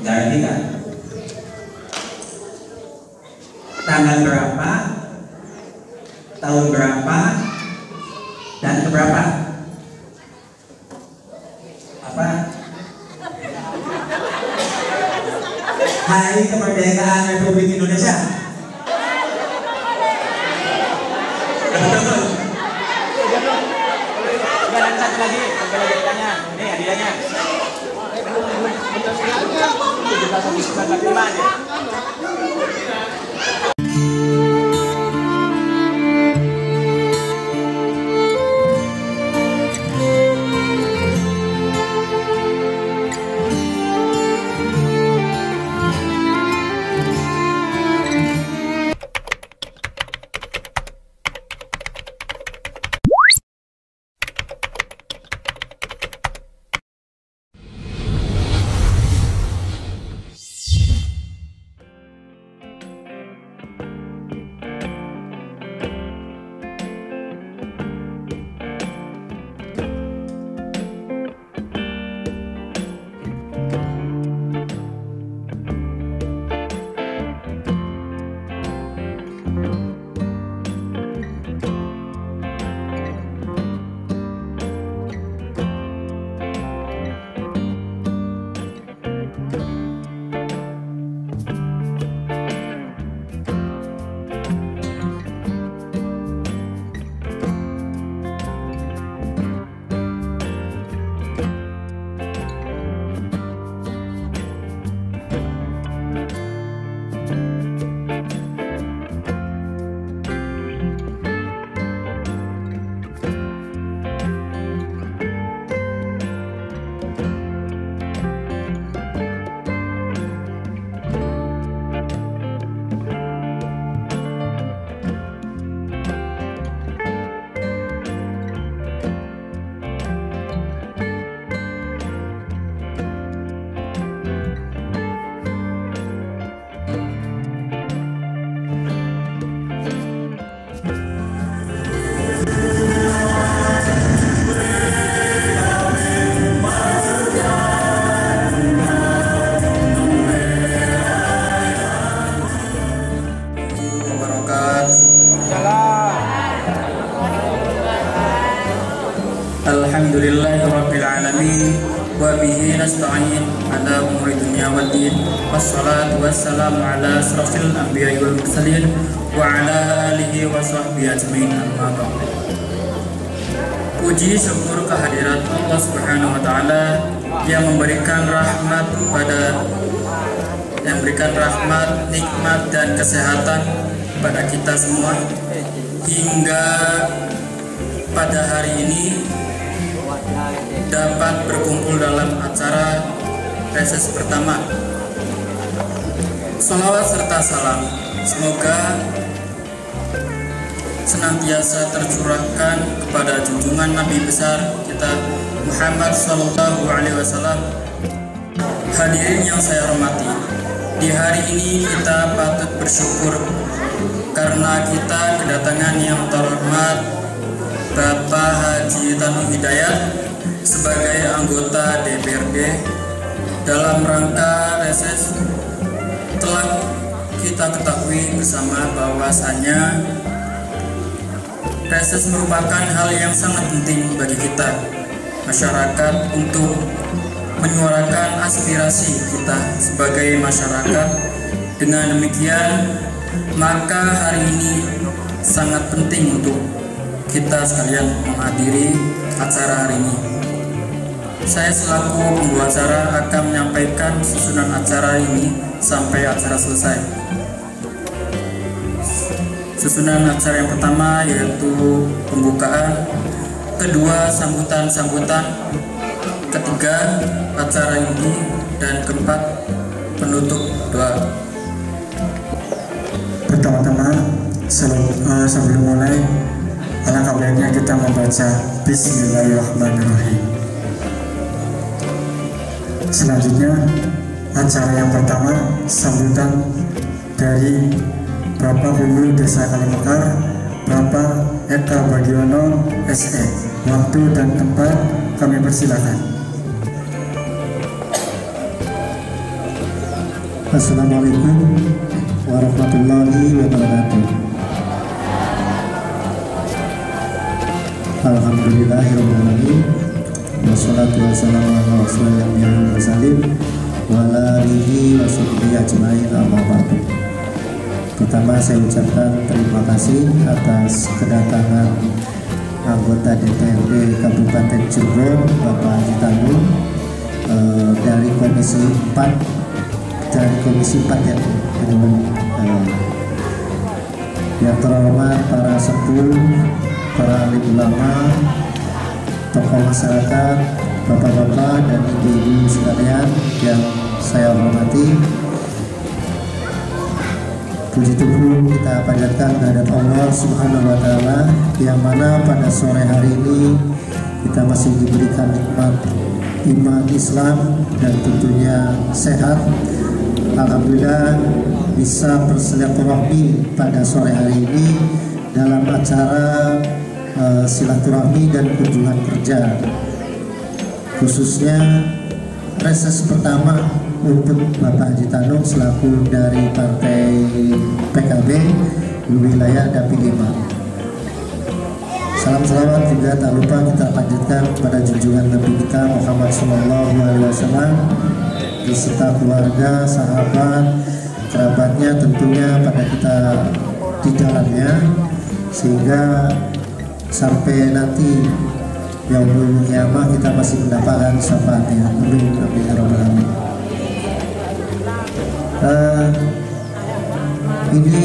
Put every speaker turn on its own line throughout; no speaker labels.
Ganti kan? Tanggal berapa? Tahun berapa? Dan keberapa? Apa? Hari Kemerdekaan Republik Indonesia.
Jalan satu lagi tanya. Ini hadiahnya.
Alhamdulillahirabbil alamin wa bihi nasta'in ala umuri dunya waddin wassalatu wassalamu ala asrofil anbiya'i wal mursalin wa ala alihi wa sahbihi ajmain amma ba'd. Puji syukur kehadirat Allah Subhanahu wa taala yang memberikan rahmat, nikmat dan kesehatan pada kita semua hingga pada hari ini dapat berkumpul dalam acara reses pertama. Salawat serta salam semoga senantiasa tercurahkan kepada junjungan Nabi besar kita Muhammad Sallallahu Alaihi Wasallam. Hadirin yang saya hormati, di hari ini kita patut bersyukur karena kita kedatangan yang terhormat Bapak Haji Tanu Hidayat sebagai anggota DPRD dalam rangka reses. Telah kita ketahui bersama bahwasanya reses merupakan hal yang sangat penting bagi kita masyarakat untuk menyuarakan aspirasi kita sebagai masyarakat. Dengan demikian, maka hari ini sangat penting untuk kita sekalian menghadiri acara hari ini. Saya selaku pembawa acara akan menyampaikan susunan acara ini sampai acara selesai. Susunan acara yang pertama yaitu pembukaan, kedua sambutan-sambutan, ketiga acara ini, dan keempat penutup doa.
Pertama-tama sebelum mulai, alangkah baiknya kita membaca Bismillahirrahmanirrahim. Selanjutnya acara yang pertama, sambutan dari Bapak Gubernur Desa Kalimekar, Bapak Eka Bagiono SE. Waktu dan tempat kami persilakan. Assalamualaikum warahmatullahi wabarakatuh. Alhamdulillahirrahmanirrahim. Wassalatu wassalamu ala rasulillah wa ala alihi wa sahbihi ajma'in, amma ba'du. Pertama saya ucapkan terima kasih atas kedatangan anggota DPRD Kabupaten Cirebon Bapak Haji Tanung dari Komisi 4 ya, yang terhormat para sepuh, para alim ulama, tokoh masyarakat, bapak-bapak dan ibu-ibu sekalian yang saya hormati. Puji Tuhan kita panjatkan kehadirat Allah Subhanahu wa Ta'ala, yang mana pada sore hari ini kita masih diberikan nikmat iman Islam dan tentunya sehat. Alhamdulillah bisa bersilaturahmi pada sore hari ini dalam acara silaturahmi dan kunjungan kerja, khususnya reses pertama untuk Bapak Haji Tanung selaku dari Partai PKB wilayah Dapil 5. Salam salawat juga tak lupa kita panjatkan pada junjungan Nabi kita Muhammad SAW beserta keluarga, sahabat, kerabatnya tentunya pada kita di dalamnya, sehingga sampai nanti yaumul qiyamah kita masih mendapatkan syafaatnya. Amin amin ya rabbal alamin. Ini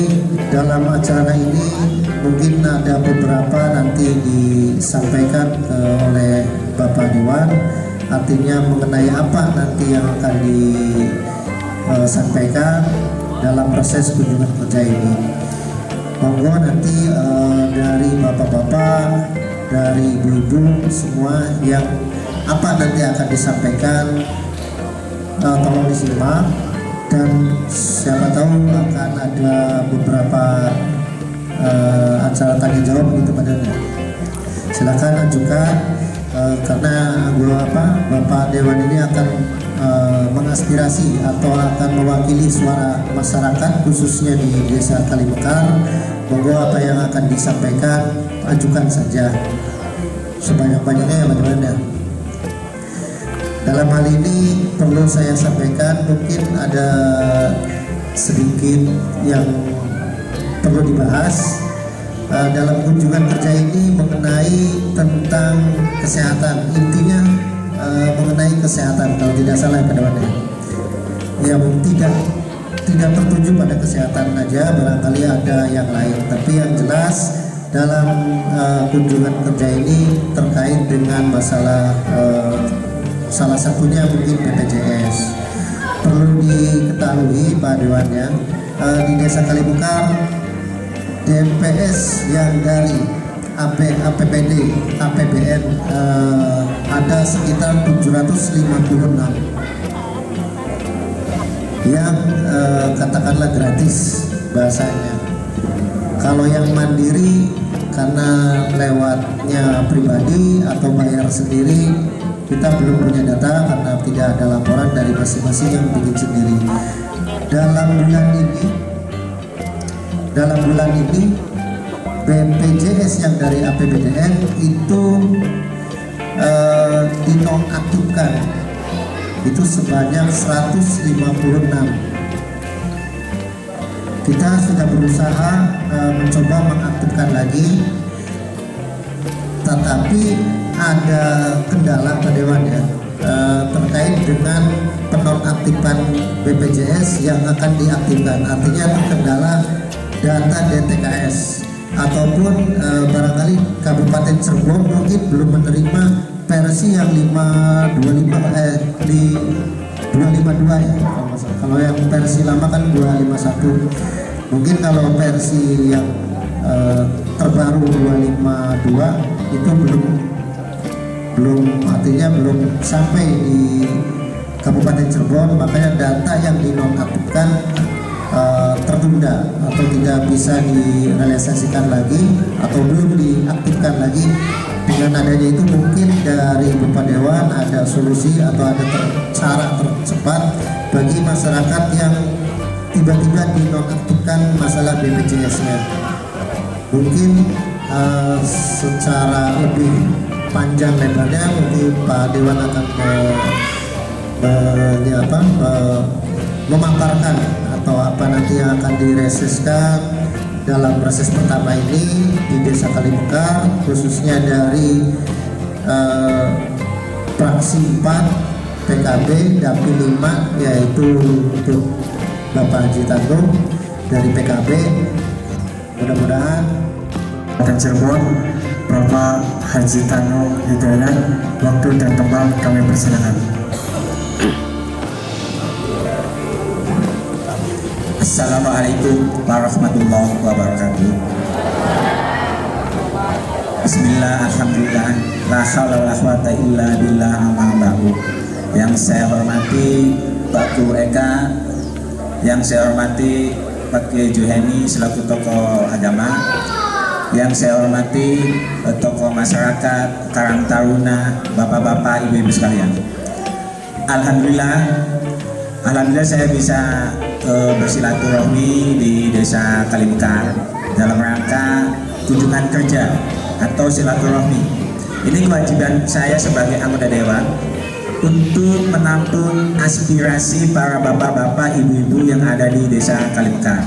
dalam acara ini mungkin ada beberapa nanti disampaikan oleh Bapak Dewan, artinya mengenai apa nanti yang akan disampaikan dalam proses kunjungan kerja ini. Monggo nanti dari bapak-bapak, dari ibu-ibu semua yang apa nanti akan disampaikan tolong disimak. Dan siapa tahu akan ada beberapa acara tanya jawab gitu padanya. Silakan ajukan karena Bapak Dewan ini akan mengaspirasi atau akan mewakili suara masyarakat khususnya di Desa Kalimekar. Monggo apa yang akan disampaikan ajukan saja sebanyak-banyaknya ya bagaimana. Dalam hal ini perlu saya sampaikan, mungkin ada sedikit yang perlu dibahas dalam kunjungan kerja ini mengenai tentang kesehatan. Intinya mengenai kesehatan, kalau tidak salah pada waktu ya, tidak tertuju pada kesehatan aja, barangkali ada yang lain, tapi yang jelas dalam kunjungan kerja ini terkait dengan masalah salah satunya mungkin BPJS. Perlu diketahui Pak Dewannya, di Desa Kalimekar DPS yang dari APBD, APBN ada sekitar 756 yang katakanlah gratis bahasanya. Kalau yang mandiri karena lewatnya pribadi atau bayar sendiri, kita belum punya data karena tidak ada laporan dari masing-masing yang bikin sendiri. Dalam bulan ini BPJS yang dari APBDN itu dinonaktifkan itu sebanyak 156. Kita sudah berusaha mencoba mengaktifkan lagi, tetapi ada kendala Pak Dewan ya, terkait dengan penonaktifan BPJS yang akan diaktifkan. Artinya terkendala data DTKS ataupun barangkali Kabupaten Cirebon mungkin belum menerima versi yang 252 ya. Kalau yang versi lama kan 251. Mungkin kalau versi yang terbaru 252 itu belum artinya belum sampai di Kabupaten Cirebon, makanya data yang dinonaktifkan tertunda atau tidak tidak bisa direalisasikan lagi atau belum diaktifkan lagi. Dengan adanya itu mungkin dari Bapak Dewan ada solusi atau ada cara tercepat bagi masyarakat yang tiba-tiba dinonaktifkan masalah BPJS-nya. Mungkin secara lebih panjang lebarnya mungkin Pak Dewan akan memaparkan atau apa nanti yang akan direseskan dalam reses pertama ini di Desa Kalimekar, khususnya dari fraksi 4 PKB Dapil 5, yaitu untuk Bapak Haji Tanggung dari PKB. Mudah-mudahan
Kota Cirebon, Bapak Haji Tanggung Hidayat, waktu dan tempat kami persilakan.
Assalamualaikum warahmatullahi wabarakatuh. Bismillah, alhamdulillah, la haula wala quwata illa billah, amma ba'du. Yang saya hormati Pak Guru Eka, yang saya hormati Pak Kiai Juheni selaku tokoh agama, yang saya hormati tokoh masyarakat, Karang Taruna, bapak-bapak, ibu-ibu sekalian. Alhamdulillah saya bisa bersilaturahmi di Desa Kalimekar dalam rangka kunjungan kerja atau silaturahmi. Ini kewajiban saya sebagai anggota dewan untuk menampung aspirasi para bapak-bapak, ibu-ibu yang ada di Desa Kalimekar.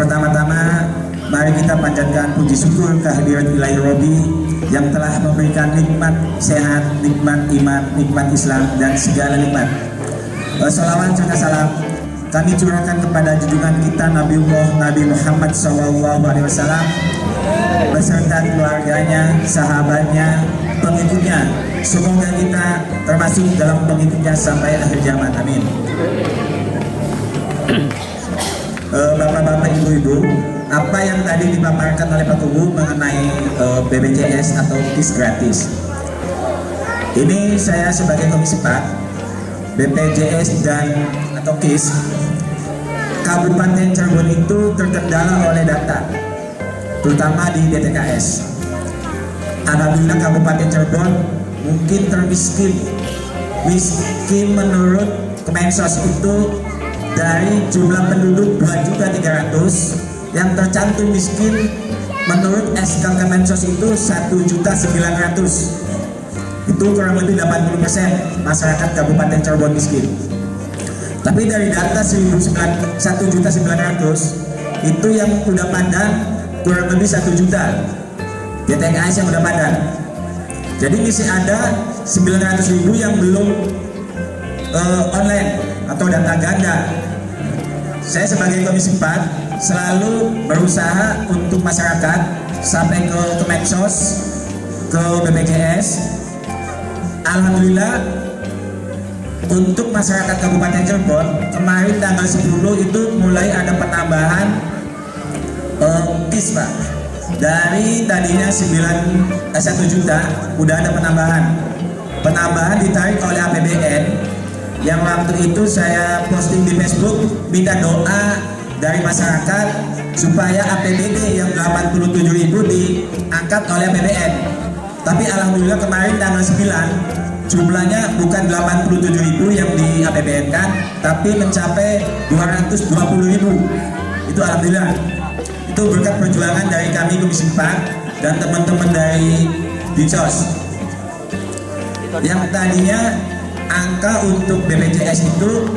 Pertama-tama mari kita panjatkan puji syukur kehadirat Ilahi Robi yang telah memberikan nikmat sehat, nikmat iman, nikmat Islam, dan segala nikmat. Salawat serta salam kami curahkan kepada junjungan kita Nabiullah Nabi Muhammad SAW beserta keluarganya, sahabatnya, pengikutnya. Semoga kita termasuk dalam pengikutnya sampai akhir zaman. Amin. Bapak-bapak, ibu-ibu, apa yang tadi dipaparkan oleh Pak Kubu mengenai BPJS atau KIS gratis, ini saya sebagai Komisi 4 BPJS dan atau KIS Kabupaten Cirebon itu terkendala oleh data, terutama di DTKS. Alhamdulillah Kabupaten Cirebon mungkin termiskin menurut Kemensos itu dari jumlah penduduk 2.300.000 yang tercantum miskin menurut SK Kemensos itu 1.900.000. Itu kurang lebih 80% masyarakat Kabupaten Cirebon miskin. Tapi dari data 1.900.000 itu yang udah padan kurang lebih 1 juta DTKS yang udah padan. Jadi masih ada 900.000 yang belum online atau data ganda. Saya sebagai Komisi 4 selalu berusaha untuk masyarakat sampai ke Kemensos, ke BPJS. Alhamdulillah untuk masyarakat Kabupaten Cirebon kemarin tanggal 10 itu mulai ada penambahan KIS, Pak. Dari tadinya 1 juta udah ada penambahan ditarik oleh APBN. Yang waktu itu saya posting di Facebook minta doa dari masyarakat supaya APBD yang 87.000 diangkat oleh APBN. Tapi alhamdulillah kemarin tanggal 9 jumlahnya bukan 87.000 yang di APBN kan, tapi mencapai 220.000. Itu alhamdulillah. Itu berkat perjuangan dari kami Komisi 4 dan teman-teman dari Dinsos. Yang tadinya angka untuk BPJS itu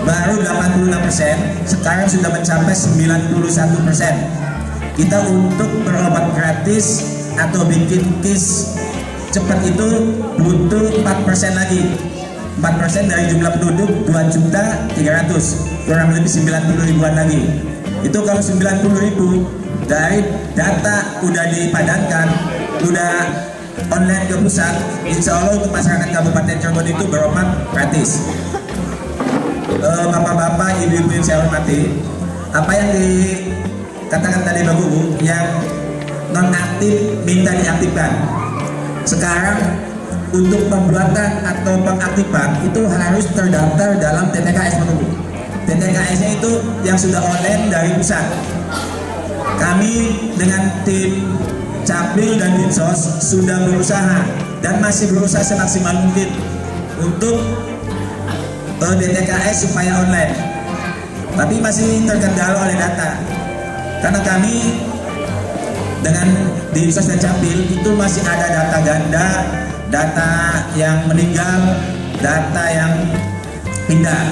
baru 86%, sekarang sudah mencapai 91%. Kita untuk berobat gratis atau bikin KIS cepat itu butuh 4% lagi. 4% dari jumlah penduduk 2.300.000, kurang lebih 90.000-an lagi. Itu kalau 90.000 dari data udah dipadankan, udah online ke pusat, insya Allah untuk masyarakat Kabupaten Cirebon itu berobat gratis. Bapak-bapak, ibu-ibu yang saya hormati, apa yang dikatakan tadi Bapak Bu, yang non aktif minta diaktifkan. Sekarang untuk pembuatan atau pengaktifan itu harus terdaftar dalam TTKS Bapak Bu. DTKS-nya itu yang sudah online dari pusat. Kami dengan tim Capil dan Dinsos sudah berusaha dan masih berusaha semaksimal mungkin untuk DTKS supaya online, tapi masih terkendala oleh data karena kami dengan Dinsos dan Capil itu masih ada data ganda, data yang meninggal, data yang pindah.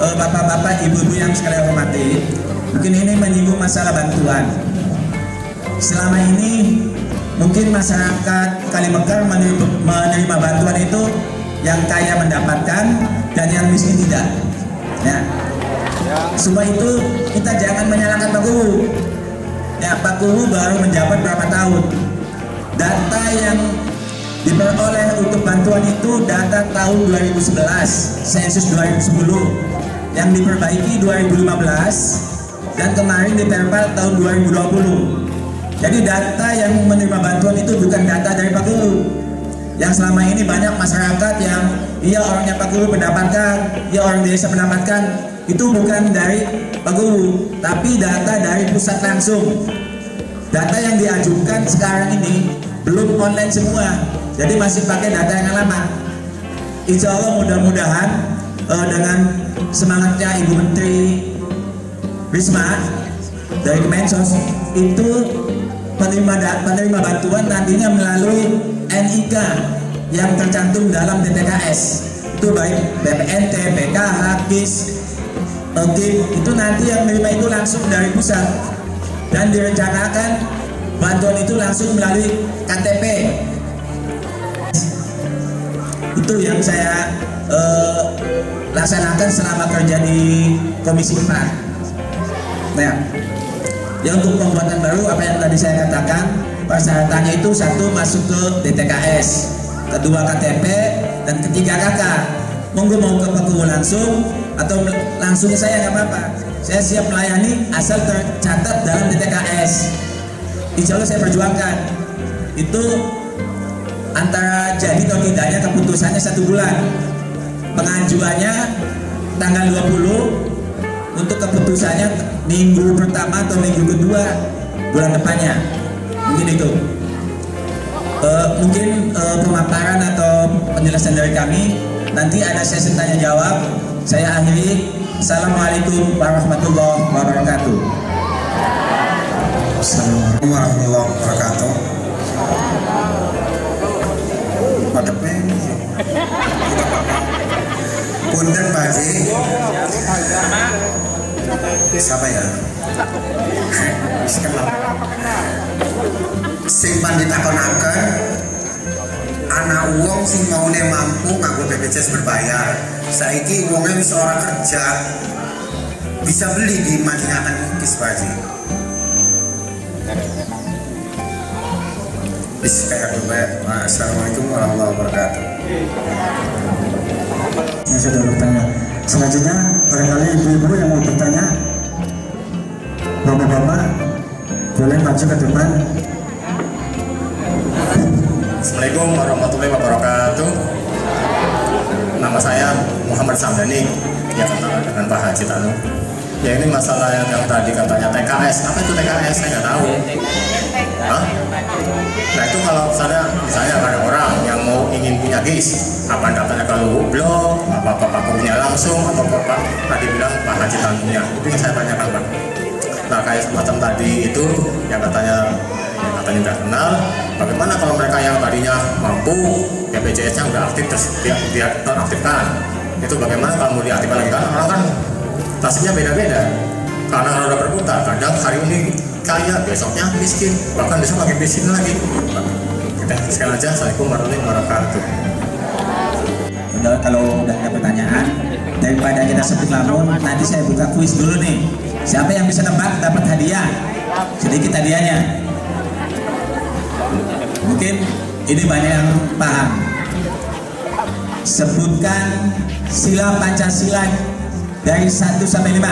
Bapak-bapak, ibu-ibu yang sekalian hormati, mungkin ini menyinggung masalah bantuan. Selama ini mungkin masyarakat Kalimekar menerima bantuan itu yang kaya mendapatkan dan yang miskin tidak. Ya. Semua itu kita jangan menyalahkan Pak Guru. Ya, Pak Guru baru menjabat berapa tahun. Data yang diperoleh untuk bantuan itu data tahun 2011, sensus 2010, yang diperbaiki 2015, dan kemarin diperpal tahun 2020. Jadi data yang menerima bantuan itu bukan data dari Pak Guru. Yang selama ini banyak masyarakat yang orangnya Pak Guru mendapatkan, orang desa mendapatkan, itu bukan dari Pak Guru, tapi data dari pusat langsung. Data yang diajukan sekarang ini belum online semua, jadi masih pakai data yang lama. Insya Allah mudah-mudahan dengan semangatnya Ibu Menteri Risma dari Kemensos itu penerima bantuan nantinya melalui NIK yang tercantum dalam DTKS, itu baik BPNT, BKH, KIS, OKIP, itu nanti yang menerima itu langsung dari pusat dan direncanakan bantuan itu langsung melalui KTP. Itu yang saya laksanakan selama kerja di Komisi 4. Nah, ya untuk pembuatan baru apa yang tadi saya katakan, persyaratannya itu satu masuk ke DTKS, kedua KTP, dan ketiga KK. Monggo mau ke Pak Guru langsung atau langsung saya nggak apa-apa. Saya siap melayani asal tercatat dalam DTKS. Insya Allah saya perjuangkan. Itu antara jadi atau tidaknya keputusannya 1 bulan. Pengajuannya tanggal 20. Untuk keputusannya minggu pertama atau minggu kedua bulan depannya, mungkin itu. Mungkin pemaparan atau penjelasan dari kami. Nanti ada sesi tanya jawab. Saya akhiri. Assalamualaikum warahmatullahi wabarakatuh.
Assalamualaikum warahmatullahi wabarakatuh. Pada pengen punten Pak Haji. Siapa ya? Sing panditakonaken anak wong sing maune mampu nganggo BPJS berbayar. Saiki wonge wis ora kerja, bisa beli di Madinatan Kis Pak Haji. Assalamualaikum warahmatullahi wabarakatuh.
Yang sudah bertanya. Selanjutnya barangkali ibu-ibu yang mau bertanya, bapak-bapak boleh maju ke depan.
Assalamualaikum warahmatullahi wabarakatuh. Nama saya Muhammad Samdani, ya kenal dengan Pak Haji Tanu. Ya ini masalah yang tadi katanya TKS. Apa itu TKS? Saya nggak tahu. Hah? Nah itu kalau misalnya ada orang yang mau ingin punya GIS, apa daftarnya ke blog, apa Bapak punya langsung, atau Bapak tadi bilang Pak Haji Tanunya. Itu yang saya tanyakan Pak. Nah kayak semacam tadi itu yang katanya nggak kenal. Bagaimana kalau mereka yang tadinya mampu, BPJS-nya udah aktif terus dia teraktifkan? Itu bagaimana kalau mau diaktifkan lagi? Kan orang kan nasibnya beda-beda. Karena roda berputar. Kadang hari ini kaya, besoknya miskin, bahkan besok lagi miskin lagi. Kita sekian aja. Assalamualaikum warahmatullahi wabarakatuh.
Udah, kalau udah ada pertanyaan, daripada kita sebut lamun, nanti saya buka kuis dulu nih. Siapa yang bisa nebak dapat hadiah? Sedikit hadiahnya. Mungkin ini banyak yang paham. Sebutkan sila Pancasila dari 1 sampai 5.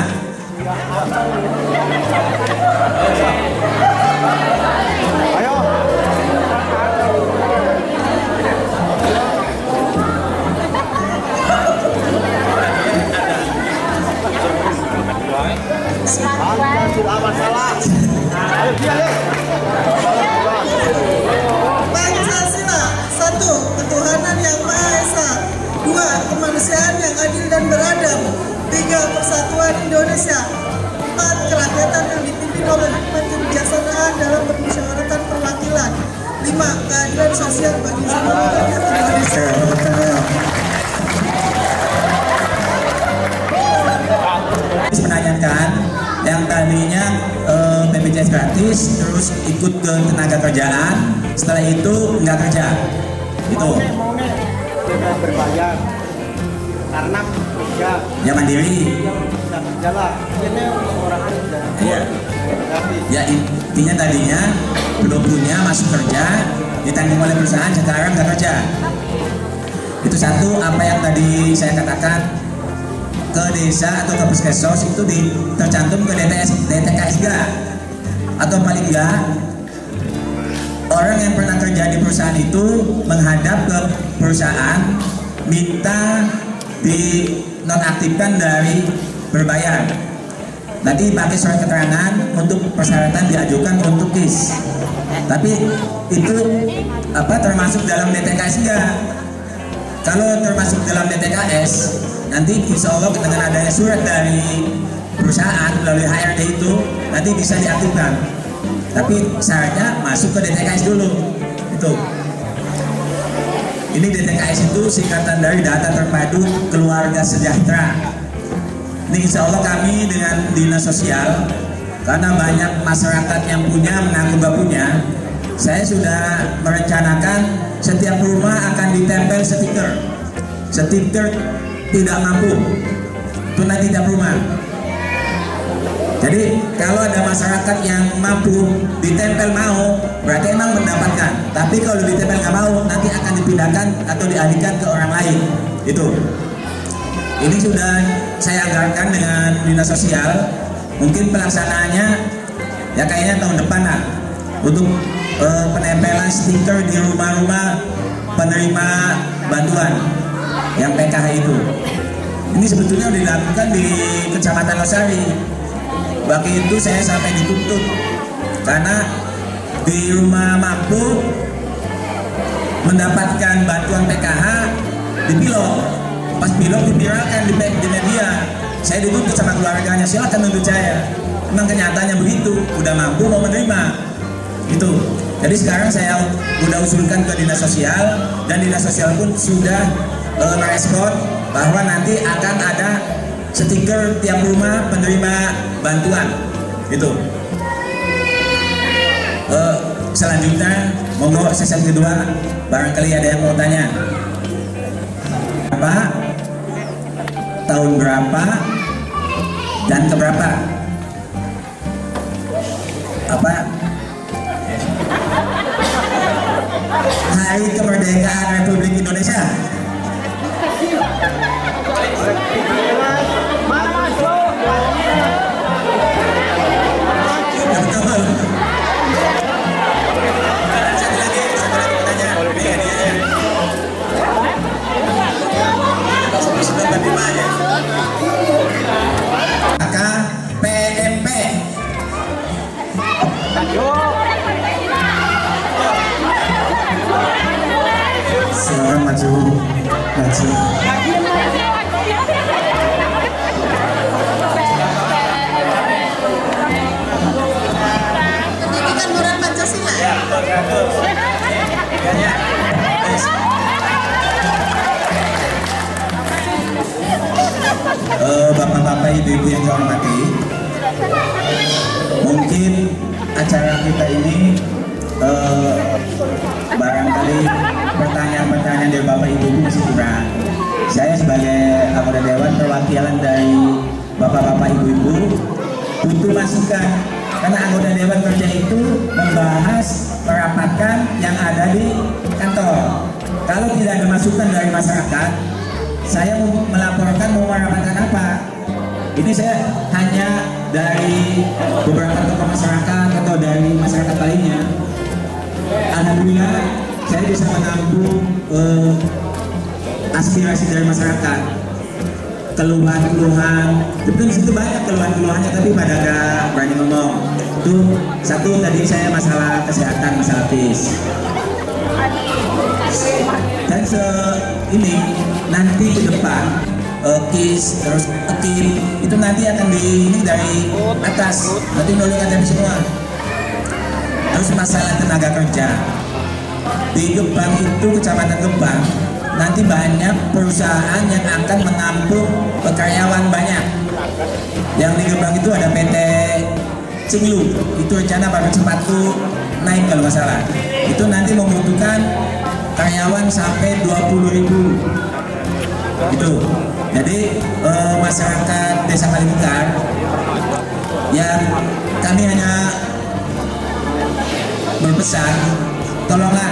Republik Indonesia. 4. Kerakyatan yang dipimpin oleh hikmat kebijaksanaan dalam permusyawaratan perwakilan. 5. Keadilan sosial bagi seluruh rakyat Indonesia.
Menanyakan yang tadinya BPJS gratis terus ikut ke tenaga kerjaan, setelah itu nggak kerja, itu
sudah berbayar karena kerja
ya mandiri.
sudah kerja lah, ini orang sudah
Iya. Ya intinya tadinya belum punya, masuk kerja, ditanggung oleh perusahaan, sekarang nggak kerja. Itu satu. Apa yang tadi saya katakan, ke desa atau ke puskesmas itu tercantum ke DTKS atau paling enggak orang yang pernah kerja di perusahaan itu menghadap ke perusahaan minta dinonaktifkan dari berbayar. Nanti pakai surat keterangan untuk persyaratan diajukan untuk KIS. Tapi itu termasuk dalam DTKS enggak? Kalau termasuk dalam DTKS, nanti insya Allah dengan adanya surat dari perusahaan melalui HRD itu nanti bisa diaktifkan. Tapi syaratnya masuk ke DTKS dulu. Itu. Ini DTKS itu singkatan dari Data Terpadu Keluarga Sejahtera. Ini insya Allah kami dengan Dinas Sosial, karena banyak masyarakat yang punya mengaku nggak punya, saya sudah merencanakan setiap rumah akan ditempel stiker tidak mampu, itu nanti tiap rumah. Jadi kalau ada masyarakat yang mampu ditempel mau, berarti emang mendapatkan. Tapi kalau ditempel nggak mau, nanti akan dipindahkan atau dialihkan ke orang lain. Itu. Ini sudah saya anggarkan dengan Dinas Sosial. Mungkin pelaksanaannya ya kayaknya tahun depan lah, untuk penempelan stiker di rumah-rumah penerima bantuan yang PKH itu. Ini sebetulnya sudah dilakukan di Kecamatan Losari. Waktu itu saya sampai dituntut karena di rumah mampu mendapatkan bantuan PKH di Pilok. Pas Pilok dipiralkan di media, saya dituntut sama keluarganya, silakan tuntut saya. Memang kenyataannya begitu, udah mampu mau menerima. Itu. Jadi sekarang saya udah usulkan ke Dinas Sosial, dan Dinas Sosial pun sudah merespon bahwa nanti akan ada stiker tiap rumah penerima bantuan. Itu. Selanjutnya, monggo sesi kedua, barangkali ada yang mau tanya. Apa? Tahun berapa? Dan keberapa? Apa? Hari Kemerdekaan Republik Indonesia. Maka PMP.
Sekarang maju.
Pendidikan moral Pancasila.
Bapak-bapak, ibu-ibu yang saya hormati, mungkin acara kita ini barangkali pertanyaan-pertanyaan dari bapak ibu masih kurang. Saya sebagai anggota dewan perwakilan dari bapak-bapak ibu-ibu butuh masukan, karena anggota dewan kerja itu membahas merapatkan yang ada di kantor. Kalau tidak ada masukan dari masyarakat, saya mau melaporkan mau merapatkan apa. Ini saya hanya dari beberapa tokoh masyarakat atau dari masyarakat lainnya. Alhamdulillah saya bisa menampung aspirasi dari masyarakat, keluhan-keluhan. Sebetulnya di situ banyak keluhan-keluhannya, tapi pada gak berani ngomong. Itu satu tadi saya masalah kesehatan, masalah PIS. Dan ini nanti ke depan KIS, terus KIM, itu nanti akan ini dari atas, nanti melalui KTP semua. Terus masalah tenaga kerja di Gebang itu, Kecamatan Gebang, nanti banyak perusahaan yang akan menampung karyawan banyak. Yang di Gebang itu ada PT Cinglu, itu rencana pabrik sepatu naik kalau nggak salah. Itu nanti membutuhkan karyawan sampai 20.000 gitu. Jadi masyarakat Desa Kaliputar yang kami hanya berpesan, tolonglah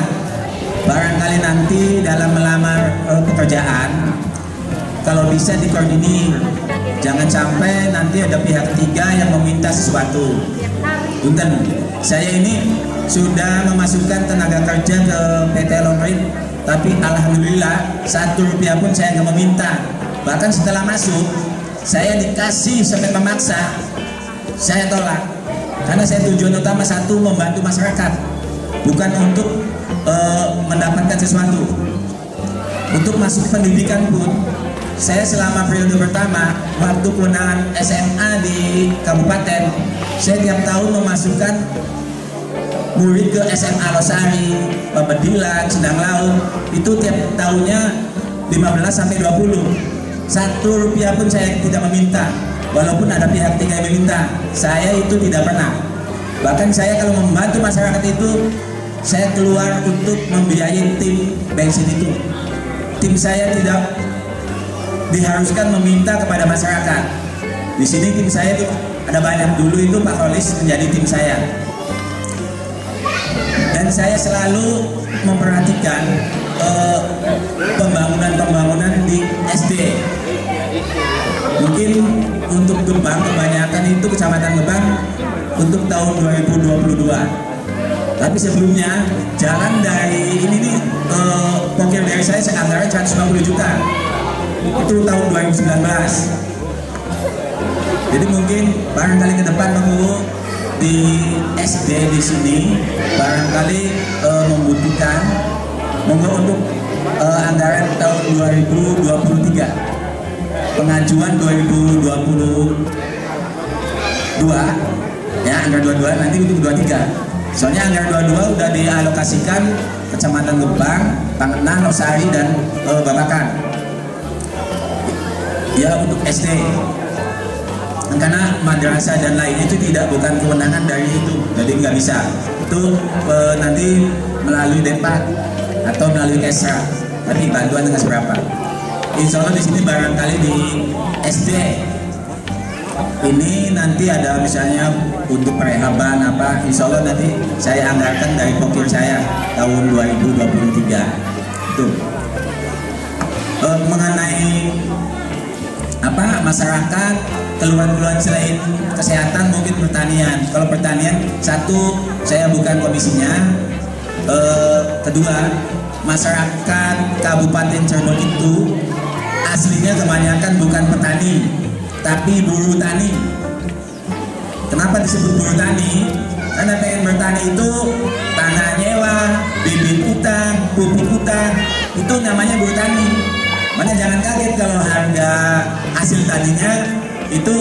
barangkali nanti dalam melamar pekerjaan kalau bisa dikoordinir, jangan sampai nanti ada pihak ketiga yang meminta sesuatu. Punten, saya ini sudah memasukkan tenaga kerja ke PT Longrit, tapi alhamdulillah 1 rupiah pun saya nggak meminta. Bahkan setelah masuk saya dikasih sampai memaksa, saya tolak karena saya tujuan utama satu, membantu masyarakat, bukan untuk mendapatkan sesuatu. Untuk masuk pendidikan pun saya selama periode pertama waktu kewenangan SMA di kabupaten, saya tiap tahun memasukkan murid ke SMA Losari, Pabedilan, Sendang Laut, itu tiap tahunnya 15 sampai 20. 1 rupiah pun saya tidak meminta, walaupun ada pihak ketiga yang meminta, saya itu tidak pernah. Bahkan saya kalau membantu masyarakat itu, saya keluar untuk membiayai tim bensin itu. Tim saya tidak diharuskan meminta kepada masyarakat. Di sini tim saya itu ada banyak, dulu itu Pak Holis menjadi tim saya. Dan saya selalu memperhatikan pembangunan di SD. Mungkin untuk Gebang kebanyakan itu Kecamatan Gebang untuk tahun 2022. Tapi sebelumnya jalan dari ini nih pokir dari saya anggaran 150 juta. Itu tahun 2019. Jadi mungkin barangkali ke depan di SD di sini barangkali membutuhkan untuk anggaran tahun 2023, pengajuan 2022 ya, anggaran 22 nanti untuk 23. Soalnya anggaran 22 udah dialokasikan Kecamatan Gebang, Pangenan, Losari dan Babakan ya untuk SD. Karena madrasah dan lainnya itu bukan kewenangan dari itu, jadi nggak bisa. Itu nanti melalui Depak atau melalui Kesra, tapi bantuan dengan seberapa. Insya Allah di sini barangkali di SD ini nanti ada misalnya untuk perehaban apa, insya Allah nanti saya anggarkan dari pokir saya tahun 2023. Itu mengenai apa masyarakat keluhan-keluhan selain kesehatan, mungkin pertanian. Kalau pertanian, satu, saya bukan komisinya. Kedua, masyarakat Kabupaten Cirebon itu aslinya kebanyakan bukan petani, tapi buruh tani. Kenapa disebut buruh tani? Karena pengen bertani itu tanah nyewa, bibit utang, pupuk utang, itu namanya buruh tani. Makanya jangan kaget kalau harga hasil taninya itu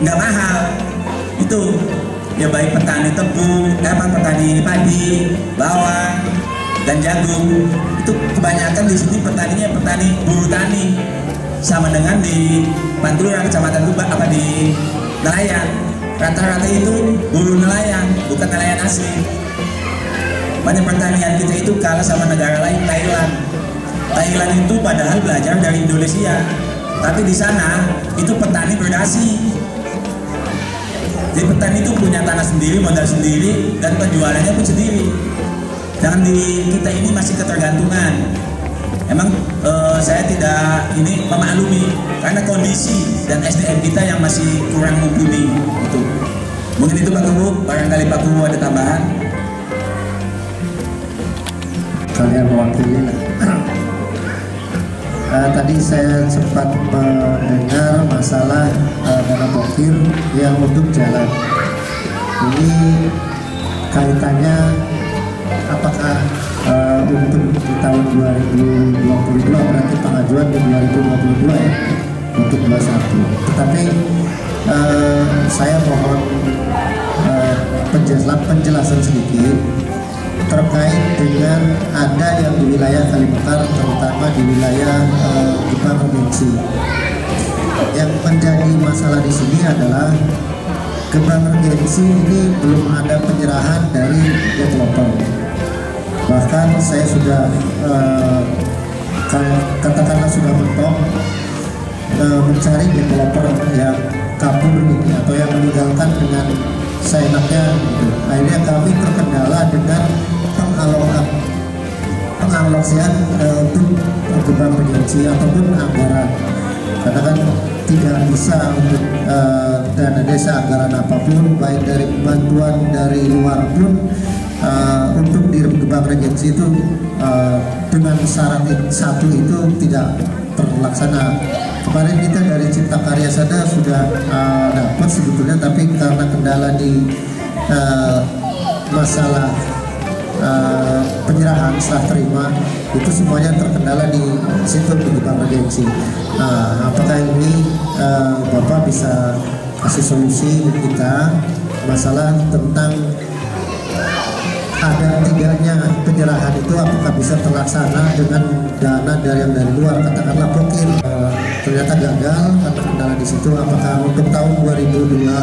nggak mahal. Itu ya baik petani tebu, petani padi, bawang dan jagung, itu kebanyakan di sini petaninya petani buruh tani. Sama dengan di Pantura, Kecamatan Gebang, apa di nelayan, rata-rata itu buruh nelayan, bukan nelayan asli. Banyak pertanian kita itu kalah sama negara lain. Thailand itu padahal belajar dari Indonesia, tapi di sana itu petani berdasi. Jadi petani itu punya tanah sendiri, modal sendiri, dan penjualannya pun sendiri. Jangan di kita ini masih ketergantungan. Emang saya tidak ini memaklumi karena kondisi dan SDM kita yang masih kurang mumpuni. Itu mungkin itu Pak Kubu, barangkali Pak Kubu ada tambahan.
Kalian mewakili. Tadi saya sempat mendengar masalah dana pokir yang untuk jalan. Ini kaitannya apakah untuk di tahun 2022 berarti pengajuan pengajuan di 2022 ya, untuk 21. Tetapi saya mohon penjelasan sedikit terkait dengan ada yang di wilayah Kalimekar, terutama di wilayah Gebang Regensi. Yang menjadi masalah di sini adalah Gebang Regensi ini belum ada penyerahan dari developer. Bahkan saya sudah katakanlah sudah mentok mencari developer yang kabur ini atau yang meninggalkan dengan seenaknya gitu. Akhirnya kami terkendala dengan pengalokasian untuk Gebang Regensi ataupun anggaran, karena kan tidak bisa untuk dana desa anggaran apapun, baik dari bantuan dari luar pun untuk di Gebang Regensi itu dengan syarat satu itu tidak terlaksana. Kemarin kita dari Cipta Karya Sada sudah dapat sebetulnya, tapi karena kendala di masalah penyerahan serah terima itu semuanya terkendala di situ di Gebang Regensi. Apakah ini Bapak bisa kasih solusi kita masalah tentang ada tidaknya penyerahan itu, apakah bisa terlaksana dengan dana dari yang dari luar, katakanlah Pokir ternyata gagal karena kendala di situ. Apakah untuk tahun 2002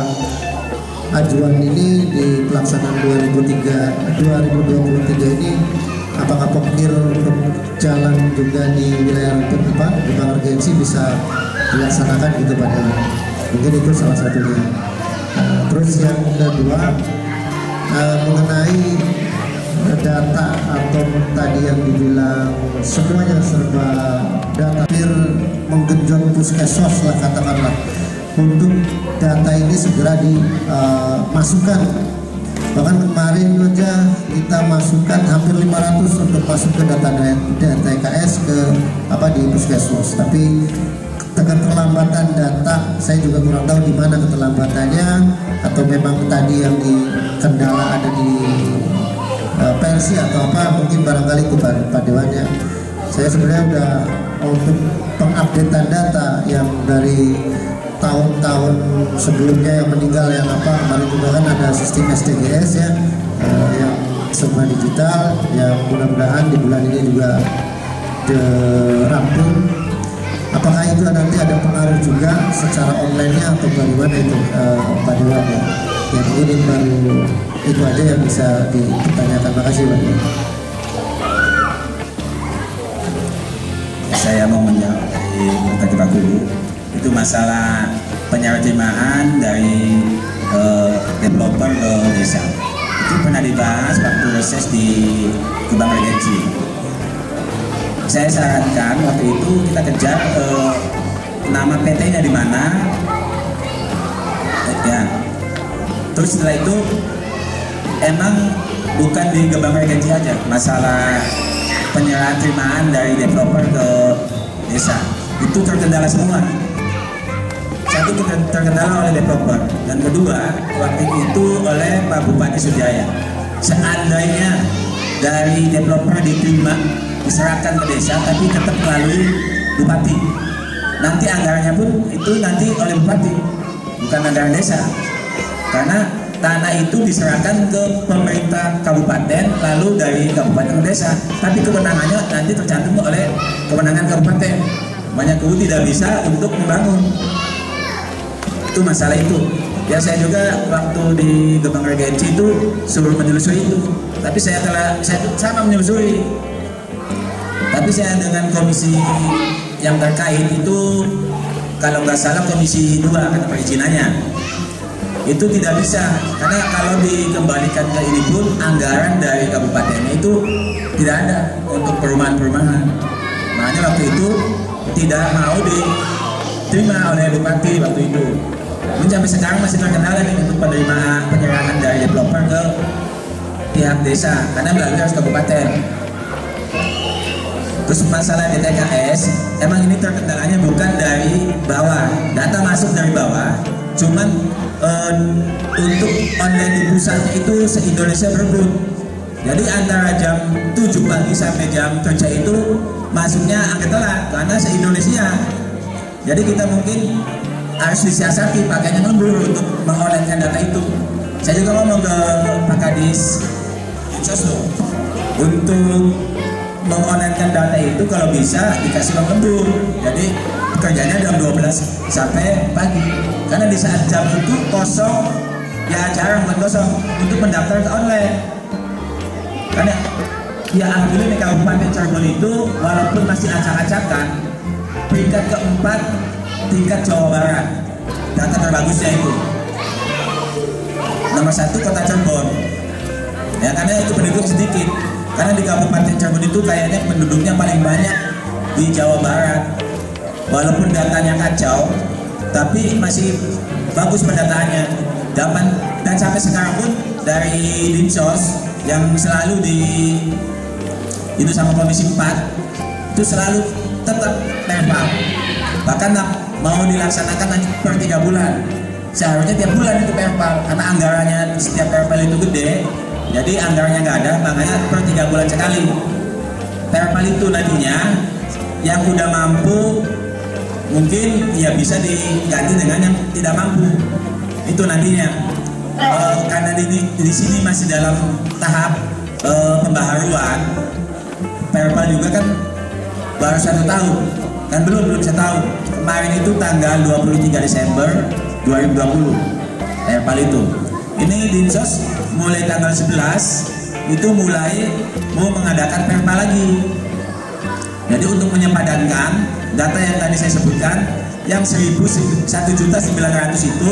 ajuan ini di pelaksanaan 2023 ini apakah Pokir untuk jalan juga di wilayah Gebang Regensi bisa dilaksanakan gitu pada mungkin itu salah satunya. Terus yang kedua mengenai data atau tadi yang dibilang semuanya serba data, menggenjot puskesmas lah katakanlah, untuk data ini segera dimasukkan. Bahkan kemarin aja kita masukkan hampir 500 untuk masuk ke data TKS ke di puskesmas, tapi keterlambatan data saya juga kurang tahu di mana keterlambatannya, atau memang tadi yang di kendala ada di versi atau apa, mungkin barangkali itu Pak Dewannya. Saya sebenarnya udah untuk pengupdatean data yang dari tahun-tahun sebelumnya yang meninggal yang kemarin juga kan ada sistem STGS ya, yang semua digital, yang mudah-mudahan di bulan ini juga rampung. Apakah itu nanti ada pengaruh juga secara online-nya atau bagaimana itu Pak Dewan ya? Yang ini baru itu aja yang bisa dipertanyakan. Makasih Pak Dewan.
Saya mau menjawab dari Pak Guru. Itu masalah penyerjemahan dari developer ke desa. Itu pernah dibahas waktu reses di Gebang Regensi. Saya sarankan waktu itu kita kejar nama PT-nya di mana, ya. Terus setelah itu emang bukan di Gebang Regensi aja masalah penyerahan terimaan dari developer ke desa, itu terkendala semua. Satu terkendala oleh developer, dan kedua waktu itu oleh Pak Bupati Sujaya. Seandainya dari developer diterima diserahkan ke desa, tapi tetap melalui bupati, nanti anggarannya pun itu nanti oleh bupati, bukan anggaran desa, karena tanah itu diserahkan ke pemerintah kabupaten lalu dari kabupaten ke desa, tapi kewenangannya nanti tercantum oleh kewenangan kabupaten. Banyak guru tidak bisa untuk membangun, itu masalah itu. Ya saya juga waktu di Gebang Regensi itu suruh menelusuri itu, tapi saya sama menelusuri. Tapi saya dengan komisi yang terkait itu, kalau nggak salah komisi 2 kata perizinannya, itu tidak bisa, karena kalau dikembalikan ke ini pun anggaran dari kabupaten itu tidak ada untuk perumahan-perumahan. Makanya waktu itu tidak mau diterima oleh bupati waktu itu. Ini sampai sekarang masih terkendala nih untuk penyerahan dari developer ke pihak desa, karena melalui harus kabupaten. Terus masalah DTKS, emang ini terkendalanya bukan dari bawah, data masuk dari bawah, cuman untuk online di pusatnya itu se-Indonesia berebut. Jadi antara jam 7 pagi sampai jam kerja itu masuknya agak telat karena se-Indonesia. Jadi kita mungkin harus disiasati pakainya lembur untuk mengonekkan data itu. Saya juga ngomong ke Pak Kadis Dinsos loh, untuk mengonekkan data itu kalau bisa dikasih waktu lembur. Jadi kerjanya jam 12 sampai pagi. Karena di saat jam itu kosong, ya jarang bukan kosong untuk mendaftar ke online. Karena ya alhamdulillah di Kabupaten Cirebon itu walaupun masih acak-acakan, peringkat keempat tingkat Jawa Barat, data terbagusnya itu. Nomor 1 kota Cirebon, ya karena itu penduduk sedikit. Karena di Kabupaten Cirebon itu kayaknya penduduknya paling banyak di Jawa Barat. Walaupun datanya kacau, tapi masih bagus pendataannya. Dan sampai sekarang pun dari Dinsos yang selalu itu sama Komisi 4 itu selalu tetap perpal. Bahkan mau dilaksanakan per 3 bulan. Seharusnya tiap bulan itu perpal, karena anggarannya setiap perpal itu gede. Jadi anggarannya nggak ada, makanya per 3 bulan sekali. Perpal itu nantinya yang udah mampu mungkin ya bisa diganti dengan yang tidak mampu. Itu nantinya. Karena di sini masih dalam tahap pembaharuan. Perpal juga kan baru 1 tahun, kan belum 1 tahun. Kemarin itu tanggal 23 Desember 2020 Perpal itu. Ini Dinsos mulai tanggal 11 itu mulai mau mengadakan Perpal lagi. Jadi untuk menyepadankan data yang tadi saya sebutkan, yang 1.900 itu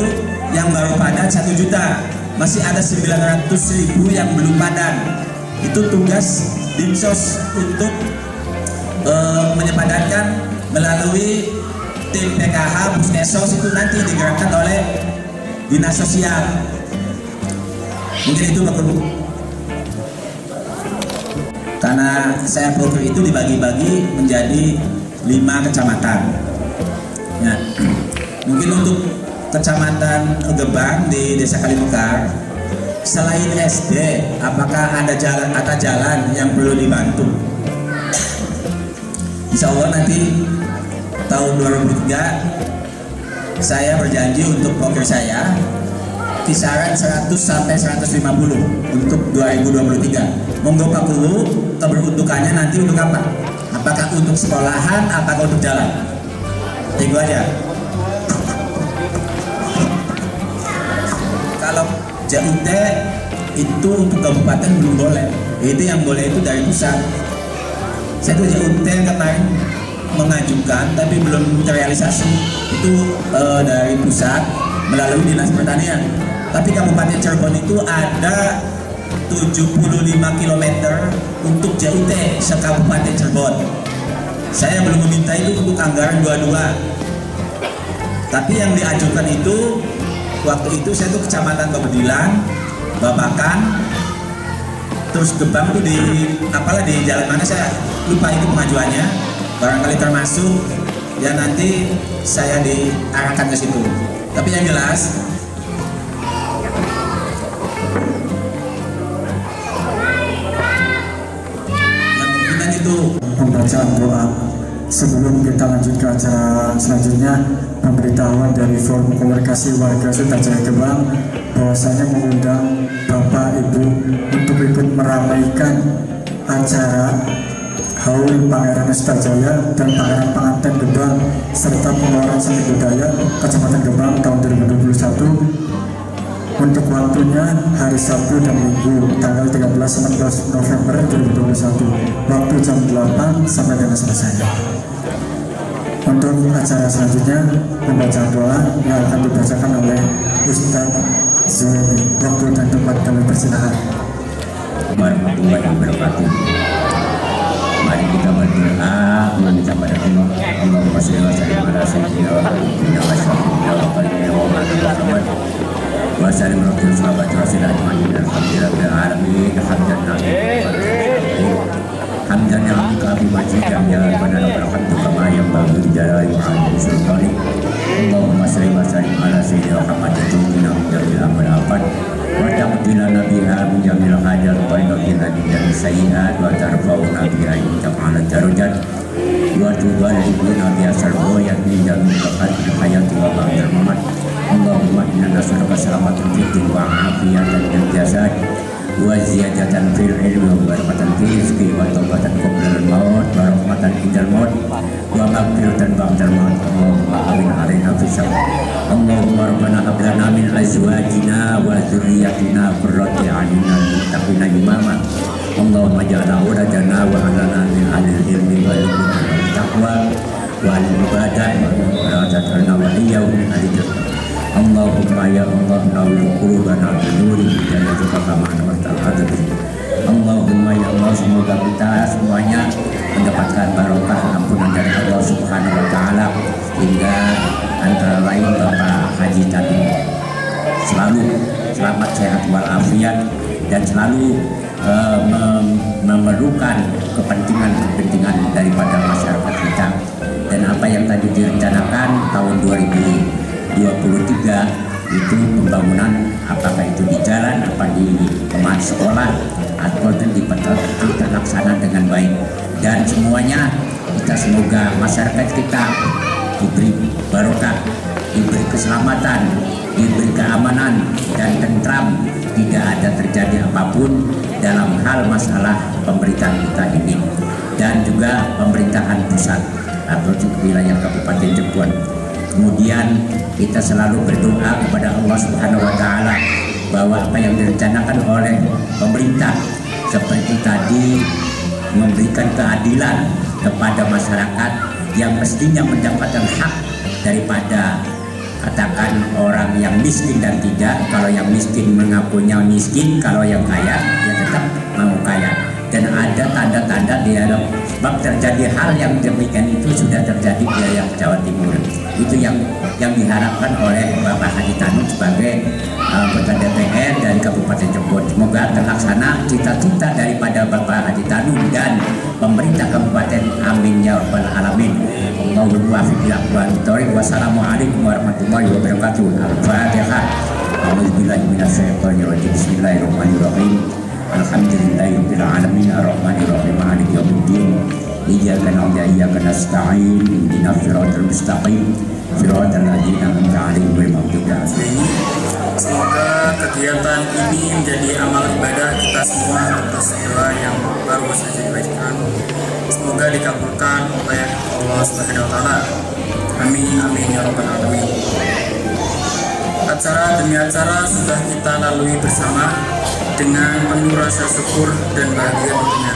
yang baru padan 1 juta, masih ada 900.000 yang belum padan. Itu tugas Dinsos untuk menyepadankan melalui tim PKH, Puskesmas itu nanti digerakkan oleh Dinas Sosial. Mungkin itu Pak Guru. Karena saya proker itu dibagi-bagi menjadi 5 kecamatan. Ya. Mungkin untuk kecamatan Gebang di Desa Kalimekar, selain SD, apakah ada jalan yang perlu dibantu? Insya Allah nanti tahun 2003 saya berjanji untuk proker saya kisaran 100 sampai 150 untuk 2023. Monggo Pak Guru, keberuntukannya nanti untuk apa? Apakah untuk sekolahan, apakah untuk jalan? Tunggu aja. Kalau JUT itu untuk kabupaten belum boleh. Itu yang boleh itu dari pusat. Saya tuh JUT kemarin mengajukan tapi belum terrealisasi. Itu dari pusat melalui Dinas Pertanian. Tapi Kabupaten Cirebon itu ada 75 km untuk JUT se-Kabupaten Cirebon. Saya belum meminta itu untuk anggaran 22. Tapi yang diajukan itu waktu itu saya tuh kecamatan Kebedilan, Babakan, terus Gebang tuh di jalan mana saya lupa itu pengajuannya. Barangkali termasuk ya nanti saya diarahkan ke situ. Tapi yang jelas
pembacaan doa sebelum kita lanjut ke acara selanjutnya. Pemberitahuan dari Forum Komunikasi Warga Sutajaya Gebang bahwasanya mengundang Bapak Ibu untuk ikut meramaikan acara Haul Pangeran Sutajaya dan Pangeran Pengantin Gebang serta pengeluaran seni budaya Kecamatan Gebang tahun 2021 untuk waktunya hari Sabtu dan Minggu tanggal 13-14 November 2021 waktu jam 8 sampai dengan selesai. Untuk acara selanjutnya pembacaan doa yang akan dibacakan oleh Ustadz Zuhairi. Waktu dan tempat kami persilakan.
Warahmatullahi wabarakatuh. Mari kita berdoa meminta pada Allah. Allahumma sholli wa sallim ala sayyidina wa habibina wa syafiina wa qalbina wa Muhammad wa sallim ala sahabat Rasul ajmain. Alhamdulillahil alamin. Hamdan yang kami wajibkan ya Rabbana lakal hamdu kama yanbaghi li jalali wajhi sultani. Allahumma sholli wa sallim ala sayyidina Muhammad wa jamil amal afat wa taqdina nabiha min jamil hajat wa inna min sayyi'at wa tarfa'una biha ta'ala darajat wa tuballighuna bi asal ghayat min jamil hayati wa ba'dal mamat. Allahumma inna nas'aluka salamatan fid din wa afiyatan fil jasad wa ziyadatan fil ilmi wa barakatan fil rizqi wa taubatan qabla al-maut wa rahmatan indal maut wa maghfiratan ba'dal maut. Allahumma amin alaina fi syar. Allahumma rabbana hab lana min azwajina wa dzurriyyatina qurrata a'yunin wattaqina imama. Allahumma ja'alna uladana wa alana min ahlil ilmi wal taqwa wal ibadah wa ja'alna waliyyan min ahli. Allahumma ya Allah nawwir qulubana bi nuri hidayatika kama anwartal hadabi. Allahumma ya Allah, semoga kita semuanya mendapatkan barokah ampunan dari Allah Subhanahu wa taala, hingga antara lain Bapak Haji tadi selalu selamat sehat walafiat dan selalu memerlukan kepentingan daripada masyarakat kita. Dan apa yang tadi direncanakan tahun 2023 itu pembangunan, apakah itu di jalan, apa di tempat sekolah, atau itu terlaksana dengan baik. Dan semuanya kita semoga masyarakat kita diberi barokah, diberi keselamatan, diberi keamanan dan tentram, tidak ada terjadi apapun dalam hal masalah pemerintahan kita ini, dan juga pemerintahan pusat atau wilayah Kabupaten Cirebon. Kemudian kita selalu berdoa kepada Allah Subhanahu wa taala bahwa apa yang direncanakan oleh pemerintah seperti tadi memberikan keadilan kepada masyarakat yang mestinya mendapatkan hak daripada katakan orang yang miskin dan tidak. Kalau yang miskin mengakunya miskin, kalau yang kaya ya tetap mau kaya. Dan ada tanda-tanda di dalam sebab terjadi hal yang demikian itu sudah terjadi di wilayah Jawa Timur. Itu yang diharapkan oleh Bapak Haji Tanu sebagai anggota DPR dari Kabupaten Cirebon. Semoga terlaksana cita-cita daripada Bapak Haji Tanu dan pemerintah kabupaten. Amin ya rabbal alamin. Allahumma wafiq. Wassalamualaikum warahmatullahi wabarakatuh. Al-Fatihah. A'udzubillahi minasyaitonir rajim. Bismillahirrahmanirrahim. Alhamdulillahirabbil alamin arrahmanir rahim maliki yaumiddin. Iyyaka na'budu wa iyyaka nasta'in. Ihdinas siratal mustaqim. Siratal ladzina an'amta 'alaihim ghairil maghdubi 'alaihim.
Semoga kegiatan ini menjadi amal ibadah kita semua atas doa yang baru saja dibacakan. Semoga dikabulkan oleh Allah Subhanahu wa taala. Amin amin ya rabbal alamin. Acara demi acara sudah kita lalui bersama dengan penuh rasa syukur dan bahagia tentunya.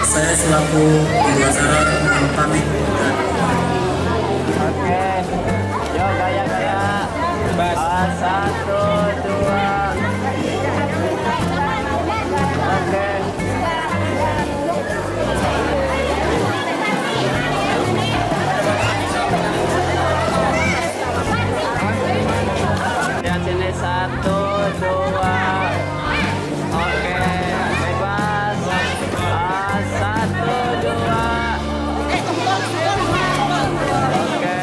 Saya selaku pembawa acara mohon pamit dan
Oke, yo gaya-gaya. Bas. 1, 2. Oke. Lihat sini 1, 2. Oke, bebas. 1, 2. Oke.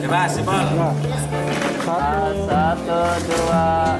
Bebas, Sipol. 1, 2.